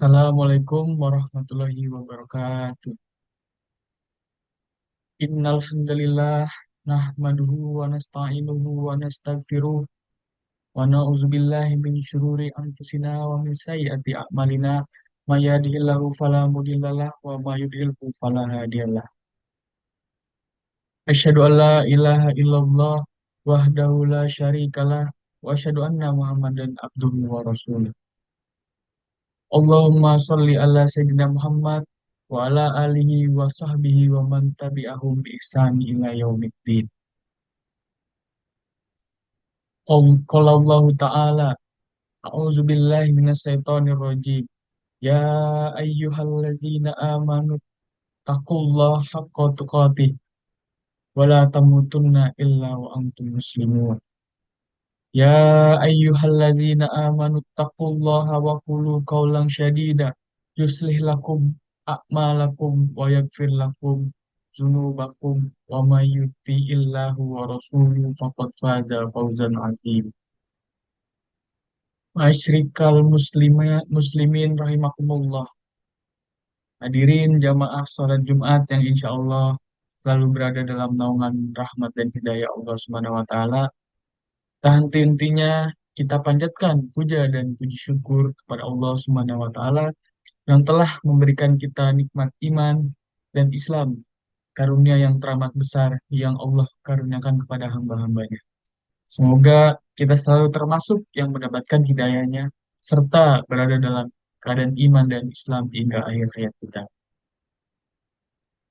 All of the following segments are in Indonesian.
Assalamualaikum warahmatullahi wabarakatuh. Innal hamdalillah nahmaduhu wa nasta'inuhu wa nastaghfiruh wa na'udzubillahi min syururi anfusina wa min sayyiati a'malina may yahdihillahu fala mudhillalah wa may yudhlilhu fala hadiyalah. Asyhadu an la ilaha illallah wahdahu la syarikalah wa asyhadu anna Muhammadan abduhu wa rasuluh. Allahumma sholli ala Sayyidina Muhammad wa ala alihi wa sahbihi wa man tabi'ahum bi ihsani ila yaumiddin. Qala Allah Ta'ala, a'udzu billahi minasyaitonir rajim. Ya ayyuhallazina amanu taqullaha haqqa tuqatih wa la tamutunna illa wa antum muslimun. Ya ayyuhallazina amanu taqullaha wa qulu qawlan syadida yuslih lakum a'malakum wa yaghfir lakum dzunubakum wa may yuti'illahu wa rasuluhu faqad faza fawzan 'azim. Muslimin rahimakumullah. Hadirin jamaah salat Jumat yang insya Allah selalu berada dalam naungan rahmat dan hidayah Allah Subhanahu wa taala. Tak henti-hentinya kita panjatkan puja dan puji syukur kepada Allah Subhanahu wa taala yang telah memberikan kita nikmat iman dan Islam, karunia yang teramat besar yang Allah karuniakan kepada hamba-hambanya. Semoga kita selalu termasuk yang mendapatkan hidayahnya serta berada dalam keadaan iman dan Islam hingga akhir hayat kita.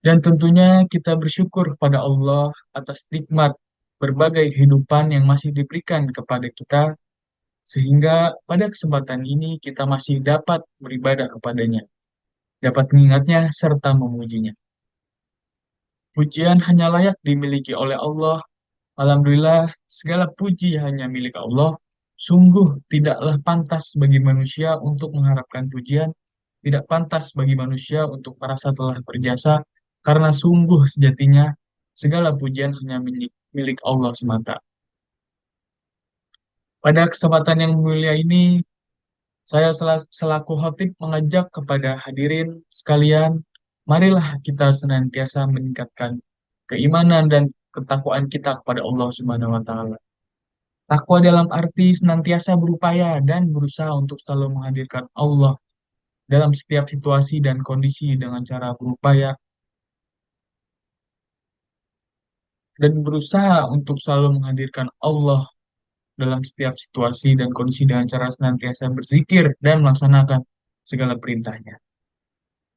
Dan tentunya kita bersyukur kepada Allah atas nikmat berbagai kehidupan yang masih diberikan kepada kita sehingga pada kesempatan ini kita masih dapat beribadah kepadanya, dapat mengingatnya serta memujinya. Pujian hanya layak dimiliki oleh Allah. Alhamdulillah, segala puji hanya milik Allah. Sungguh tidaklah pantas bagi manusia untuk mengharapkan pujian, tidak pantas bagi manusia untuk merasa telah berjasa, karena sungguh sejatinya segala pujian hanya milik Allah semata. Pada kesempatan yang mulia ini, saya selaku khatib mengajak kepada hadirin sekalian, marilah kita senantiasa meningkatkan keimanan dan ketakwaan kita kepada Allah Subhanahu wa taala. Takwa dalam arti senantiasa berupaya dan berusaha untuk selalu menghadirkan Allah dalam setiap situasi dan kondisi dengan cara berupaya dan berusaha untuk selalu menghadirkan Allah dalam setiap situasi dan kondisi dengan cara senantiasa berzikir dan melaksanakan segala perintahnya.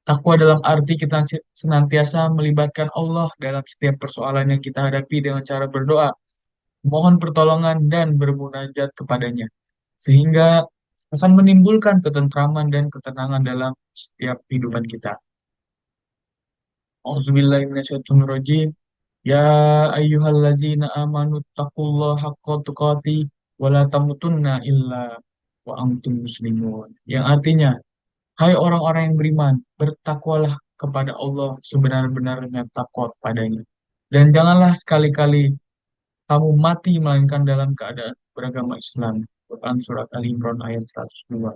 Takwa dalam arti kita senantiasa melibatkan Allah dalam setiap persoalan yang kita hadapi dengan cara berdoa, mohon pertolongan dan bermunajat kepadanya. Sehingga akan menimbulkan ketentraman dan ketenangan dalam setiap kehidupan kita. Auzubillahiminasyaitonirrajim. Ya ayyuhallazina amanu taqullaha haqqa tuqatih wa la tamutunna illa wa antum muslimun. Yang artinya, hai orang-orang yang beriman, bertakwalah kepada Allah sebenar-benarnya takwa kepadanya. Dan janganlah sekali-kali kamu mati melainkan dalam keadaan beragama Islam. Quran Surat Al-Imran ayat 102.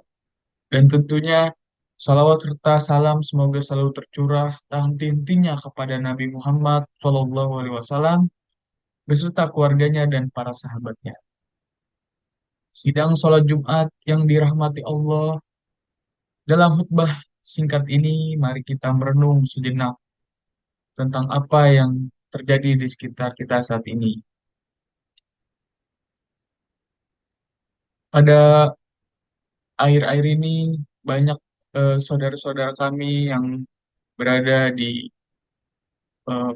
Dan tentunya salawat serta salam semoga selalu tercurah tak henti-hentinya kepada Nabi Muhammad SAW beserta keluarganya dan para sahabatnya. Sidang sholat Jumat yang dirahmati Allah, dalam khutbah singkat ini mari kita merenung sejenak tentang apa yang terjadi di sekitar kita saat ini. Pada akhir-akhir ini banyak saudara-saudara kami yang berada di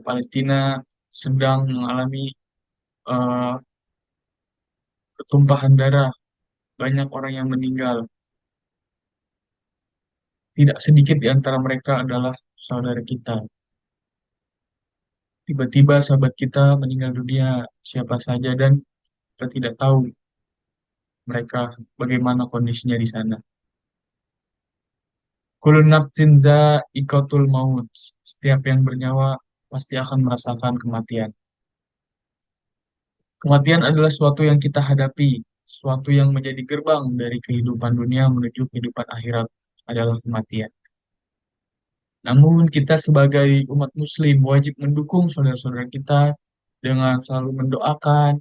Palestina sedang mengalami eh, ketumpahan darah, banyak orang yang meninggal. Tidak sedikit di antara mereka adalah saudara kita. Tiba-tiba sahabat kita meninggal dunia, siapa saja, dan kita tidak tahu mereka bagaimana kondisinya di sana. Kullu nafsin za'iqatul maut. Setiap yang bernyawa pasti akan merasakan kematian. Kematian adalah suatu yang kita hadapi, suatu yang menjadi gerbang dari kehidupan dunia menuju kehidupan akhirat. adalah kematian. Namun kita sebagai umat muslim wajib mendukung saudara-saudara kita dengan selalu mendoakan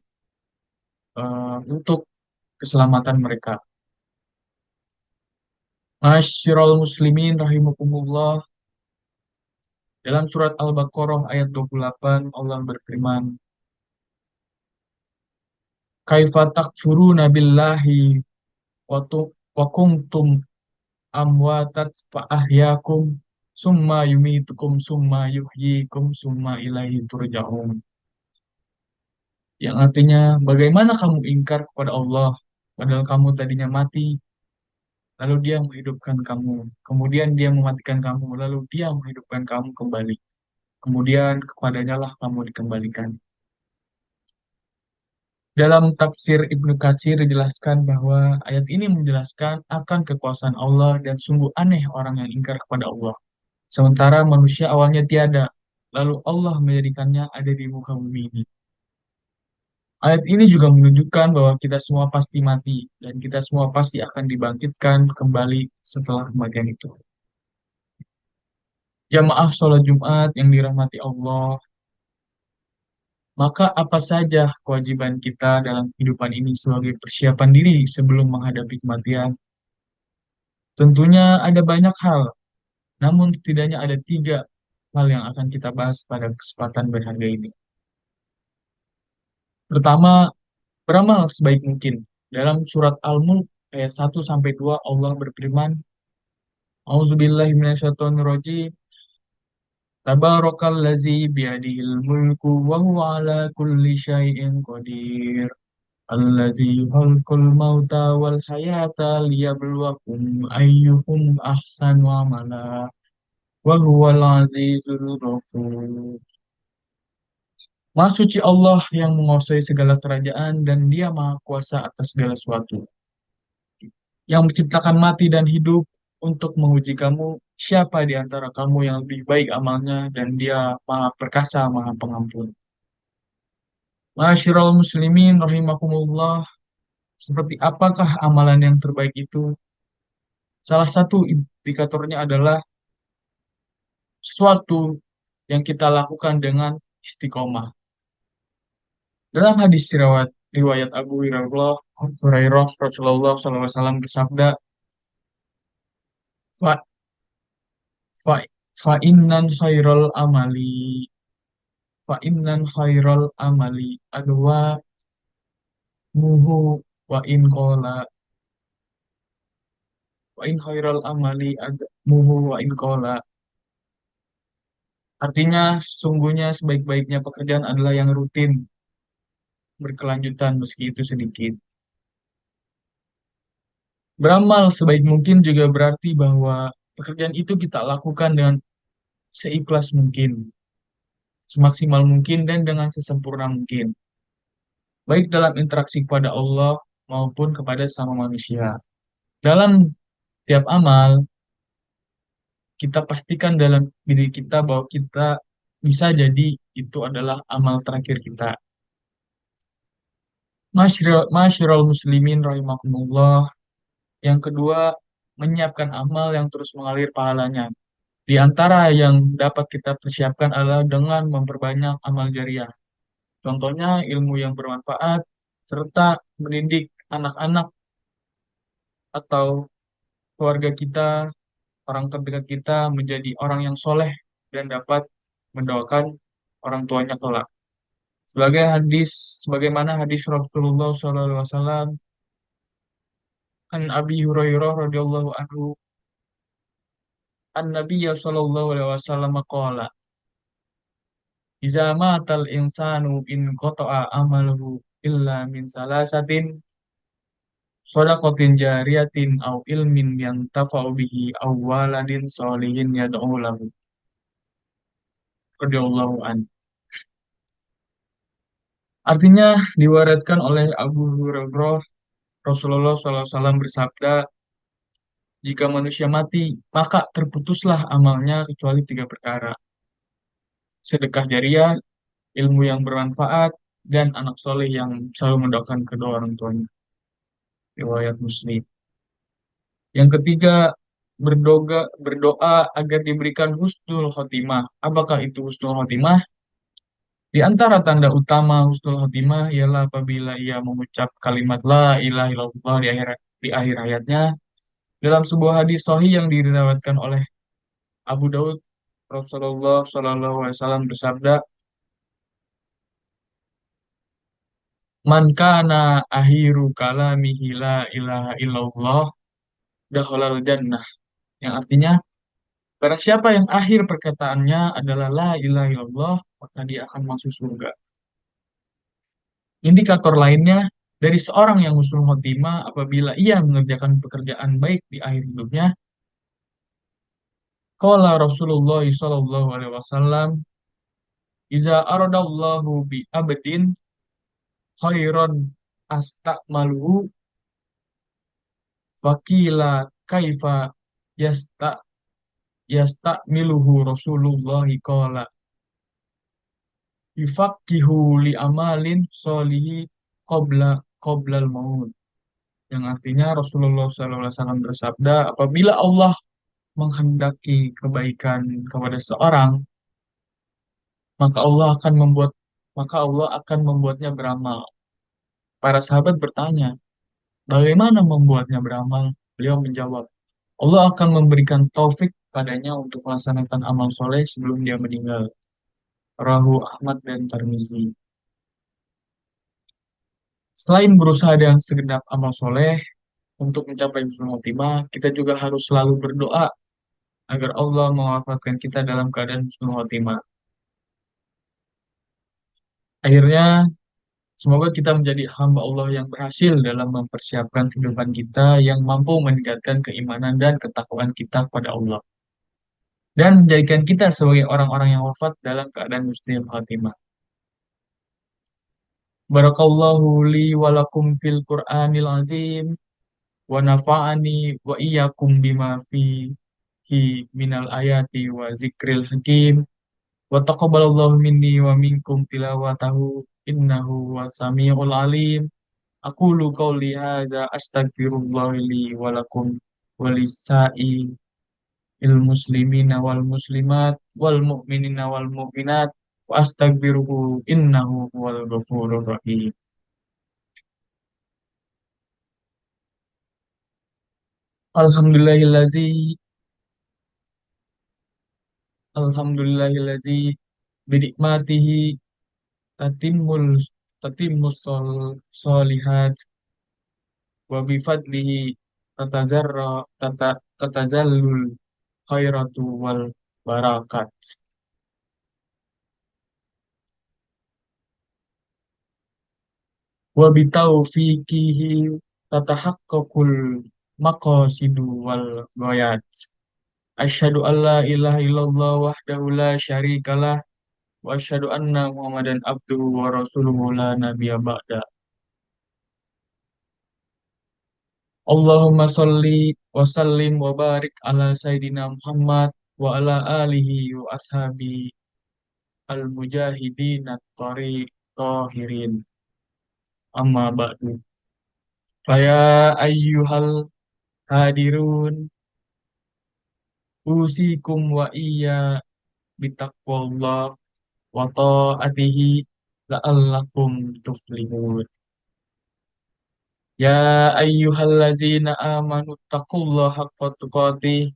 untuk keselamatan mereka. Masyiral muslimin rahimakumullah. Dalam surat Al-Baqarah ayat 28 Allah berfirman, "Kaifa takfuruna billahi wa kuntum amwatat fa ahyakum summa yumitukum summa yuhyikum summa ilaihi turja'un." Yang artinya, bagaimana kamu ingkar kepada Allah padahal kamu tadinya mati, lalu Dia menghidupkan kamu, kemudian Dia mematikan kamu, lalu Dia menghidupkan kamu kembali. Kemudian kepadanya lah kamu dikembalikan. Dalam tafsir Ibnu Katsir dijelaskan bahwa ayat ini menjelaskan akan kekuasaan Allah dan sungguh aneh orang yang ingkar kepada Allah. Sementara manusia awalnya tiada, lalu Allah menjadikannya ada di muka bumi ini. Ayat ini juga menunjukkan bahwa kita semua pasti mati dan kita semua pasti akan dibangkitkan kembali setelah kematian itu. Jamaah sholat Jumat yang dirahmati Allah, maka apa saja kewajiban kita dalam kehidupan ini sebagai persiapan diri sebelum menghadapi kematian? Tentunya ada banyak hal, namun setidaknya ada tiga hal yang akan kita bahas pada kesempatan berharga ini. Pertama, beramal sebaik mungkin. Dalam surat Al-Mulk ayat 1-2 Allah berfirman, "A'udzubillahi minasyaitonirrajim. Tabarakalladzi biyadihil mulku wa huwa ala kulli syai'in qadir. Alladzi khalaqal mauta wal hayata liyabluwakum ayyukum ahsanu amala wa huwal azizul ghafur." Maha suci Allah yang menguasai segala kerajaan dan Dia maha kuasa atas segala sesuatu. Yang menciptakan mati dan hidup untuk menguji kamu, siapa di antara kamu yang lebih baik amalnya dan Dia maha perkasa, maha pengampun. Masyiral muslimin rahimakumullah, seperti apakah amalan yang terbaik itu? Salah satu indikatornya adalah sesuatu yang kita lakukan dengan istiqomah. Dalam hadis riwayat Abu Hurairah Rasulullah SAW bersabda, fa fa fa innan khairal amali adwa muhu wa in qala wa in khairal amali muhu wa in qala. Artinya, sungguhnya sebaik-baiknya pekerjaan adalah yang rutin, berkelanjutan meski itu sedikit. Beramal sebaik mungkin juga berarti bahwa pekerjaan itu kita lakukan dengan seikhlas mungkin, semaksimal mungkin, dan dengan sesempurna mungkin, baik dalam interaksi kepada Allah maupun kepada sama manusia. Dalam tiap amal, kita pastikan dalam diri kita bahwa kita bisa jadi itu adalah amal terakhir kita. Masyiral muslimin rahimakumullah. Yang kedua, menyiapkan amal yang terus mengalir pahalanya. Di antara yang dapat kita persiapkan adalah dengan memperbanyak amal jariah. Contohnya ilmu yang bermanfaat, serta mendidik anak-anak atau keluarga kita, orang terdekat kita menjadi orang yang soleh dan dapat mendoakan orang tuanya kelak. Sebagai hadis, sebagaimana hadis Rasulullah SAW, an Abi Hurairah radhiyallahu anhu, an Nabiya sallallahu alaihi wasallam qala, "Iza matal insanu in qata'a amaluhu illa min salasatin, shadaqatin jariyatin au ilmin yang tafa'u bihi au waladin sholihin yad'u lahu." Radhiyallahu an. Artinya diwariskan oleh Abu Hurairah, Rasulullah SAW bersabda, jika manusia mati, maka terputuslah amalnya kecuali tiga perkara: sedekah jariah, ilmu yang bermanfaat, dan anak soleh yang selalu mendoakan kedua orang tuanya. Riwayat Muslim. Yang ketiga, berdoa agar diberikan husnul khotimah. Apakah itu husnul khotimah? Di antara tanda utama husnul khotimah ialah apabila ia mengucap kalimat la ilaha illallah di akhir hayatnya. Dalam sebuah hadis sahih yang diriwayatkan oleh Abu Daud, Rasulullah Shallallahu Alaihi Wasallam bersabda, "Man kana akhiru kalamihi la ilaha illallah, dakhalal jannah." Yang artinya, barang siapa yang akhir perkataannya adalah la ilaha illallah, maka dia akan masuk surga. Indikator lainnya dari seorang yang husnul khotimah apabila ia mengerjakan pekerjaan baik di akhir hidupnya, qala Rasulullah sallallahu alaihi wasallam, "Iza aradallahu bi abdin khairan astamaluhu fakila kaifa yasta yastamiluhu Rasulullah qala yufaqihu li amalin solihi qoblal maut." Yang artinya Rasulullah SAW bersabda, apabila Allah menghendaki kebaikan kepada seorang, maka Allah akan membuat maka Allah akan membuatnya beramal. Para sahabat bertanya, bagaimana membuatnya beramal? Beliau menjawab, Allah akan memberikan taufik padanya untuk melaksanakan amal soleh sebelum dia meninggal. Rahu Ahmad dan Tirmizi. Selain berusaha dengan segenap amal soleh untuk mencapai husnul khotimah, kita juga harus selalu berdoa agar Allah mewafatkan kita dalam keadaan husnul khotimah. Akhirnya, semoga kita menjadi hamba Allah yang berhasil dalam mempersiapkan kehidupan kita yang mampu meningkatkan keimanan dan ketakwaan kita kepada Allah. Dan menjadikan kita sebagai orang-orang yang wafat dalam keadaan husnul khotimah. Barakallahu li walakum fil Qur'anil azim wa nafa'ani wa iyyakum bima fihi minal ayati wa zikril hakim wa taqabbalallahu minni wa minkum tilawatahu innahu wasami'ul alim. Aqulu qauli hadza astaghfirullah li wa lakum wa il muslimina wal muslimat wal mu'minina wal mu'minat wa astaghfiruhu innahu huwal ghafurur rahim. Alhamdulillahillazi Alhamdulillahillazi binikmatihi tatimul tatimmus solihat wa bifadlihi tatazallul khairatu wal barakat wa bitaufiqihi tatahaqqaqul maqasidu wal ghayat. Asyhadu an la ilaha illallah wahdahu la syarikalah wa asyhadu anna Muhammadan abduhu wa rasuluhu la nabiyya ba'da. Allahumma sholli wa sallim wa barik ala sayyidina Muhammad wa ala alihi wa ashabi al-mujahidin at-tahirin amma ba'du. Faya ayyuhal hadirun usikum wa iya bitaqwallah wa ta'atihi la'allakum tuflihun. Ya ayyuhallazina amanu taqullaha haqqa tuqatih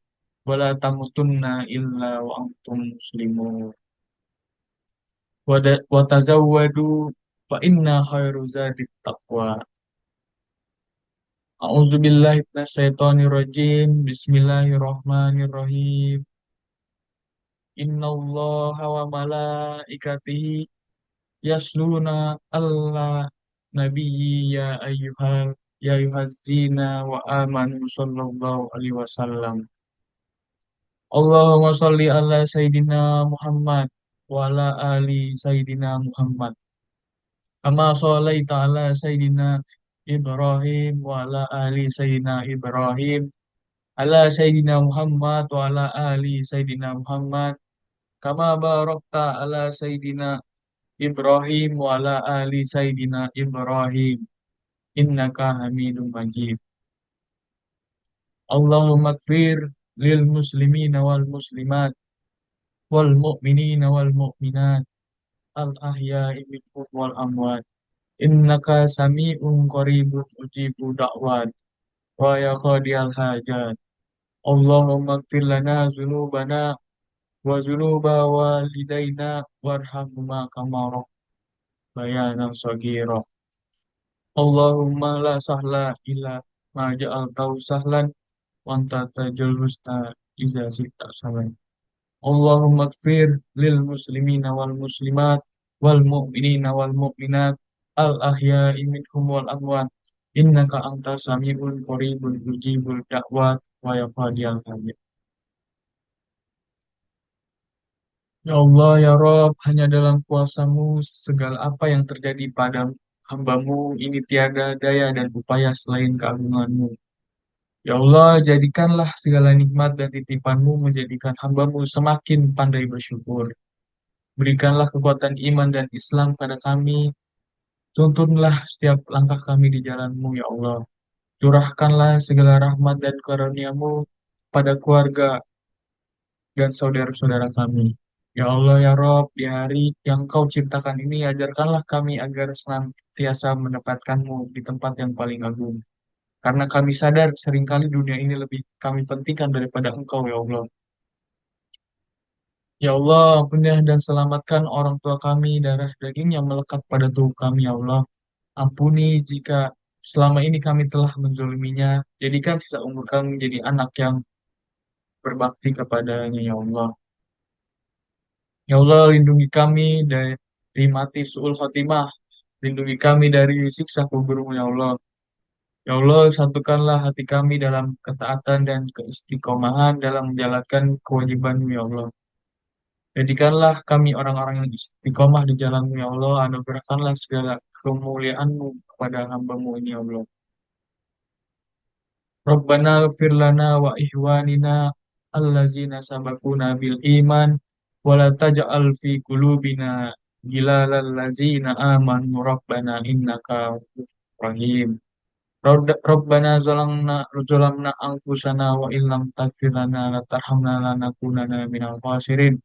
wa la tamutunna illa wa antum muslimun. Wa tazawwadu fa inna khairu zadit taqwa. A'udzu billahi minasyaitonir rajim. Bismillahirrahmanirrahim. Innallaha wa malaikatihi yasluna alla nabiyyi ya ayyuhallazina wa amanu sallallahu alaihi wasallam. Allahumma sholli ala sayyidina Muhammad wa ala ali sayyidina Muhammad. Kama sholaita ala sayyidina Ibrahim wa ala ali sayyidina Ibrahim. Ala sayyidina Muhammad wa ala ali sayyidina Muhammad. Kama barakta ala sayyidina Ibrahim wa ala ali sayyidina Ibrahim. Innaka Hamidum Majid. Allahumma kfir lil muslimina wal muslimat wal mu'minina wal mu'minat al ahya'i minhum wal amwat innaka sami'un qaribun ujibu da'wat wa ya qadiyal hajat Allahumma gfir lana zunubana wa zunuba walidaina warhamhuma kama rabbayana shaghira Allahumma la sahla illa ma ja'altahu sahlan wa anta tajal husna iza syi'ta sahlan Allahumma gfir lil muslimina wal muslimat wal mu'minina wal mu'minat al ahya'i minhum wal amwat innaka anta sami'un qaribun ujibul da'wat wa yaqadiyal hajat. Ya Allah, ya Rob, hanya dalam kuasamu segala apa yang terjadi pada hambamu ini tiada daya dan upaya selain keagunganmu. Ya Allah, jadikanlah segala nikmat dan titipanmu menjadikan hambamu semakin pandai bersyukur. Berikanlah kekuatan iman dan Islam pada kami. Tuntunlah setiap langkah kami di jalanmu, ya Allah. Curahkanlah segala rahmat dan karuniamu pada keluarga dan saudara-saudara kami. Ya Allah, ya Rob, di hari yang kau ciptakan ini, ajarkanlah kami agar senantiasa mendapatkanmu di tempat yang paling agung. Karena kami sadar seringkali dunia ini lebih kami pentingkan daripada Engkau, ya Allah. Ya Allah, ampunilah dan selamatkan orang tua kami, darah daging yang melekat pada tubuh kami, ya Allah. Ampuni jika selama ini kami telah menzoliminya. Jadikan sisa umur kami menjadi anak yang berbakti kepadanya, ya Allah. Ya Allah, lindungi kami dari mati su'ul khotimah. Lindungi kami dari siksa kubur, ya Allah. Ya Allah, satukanlah hati kami dalam ketaatan dan keistiqomahan dalam menjalankan kewajiban-Mu, ya Allah. Jadikanlah kami orang-orang yang istiqomah di jalan-Mu, ya Allah. Anugerahkanlah segala kemuliaan-Mu kepada hamba-Mu ini, ya Allah. Rabbana ighfir lana wa ihwanina allazina sabaquna bil iman wa la taj'al fi qulubina ghilal ladzina amanu rabbana innaka rahim. Rabbana zalamna anfusana wa illam taghfir lana wa tarhamna lanakunanna minal khasirin.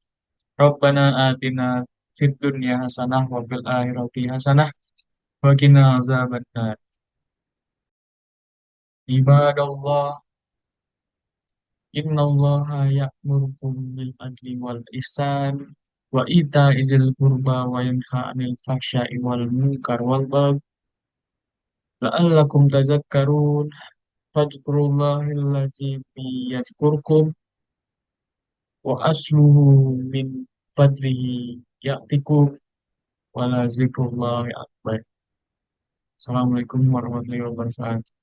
Rabbana atina fid dunya hasanah wa fil akhirati hasanah wa qina azabannar. Ibadallah, innallaha ya'murukum bil adli wal ihsan wa ita'izil qurba wa yanha 'anil fahsya'i wal munkar wal baghi la'allakum tadhakkarun. Fadhkurullahillazi yadhkurkum wa asluhu min fadlihi ya'tikum wa la zikrullahi akbar. Assalamualaikum warahmatullahi wabarakatuh.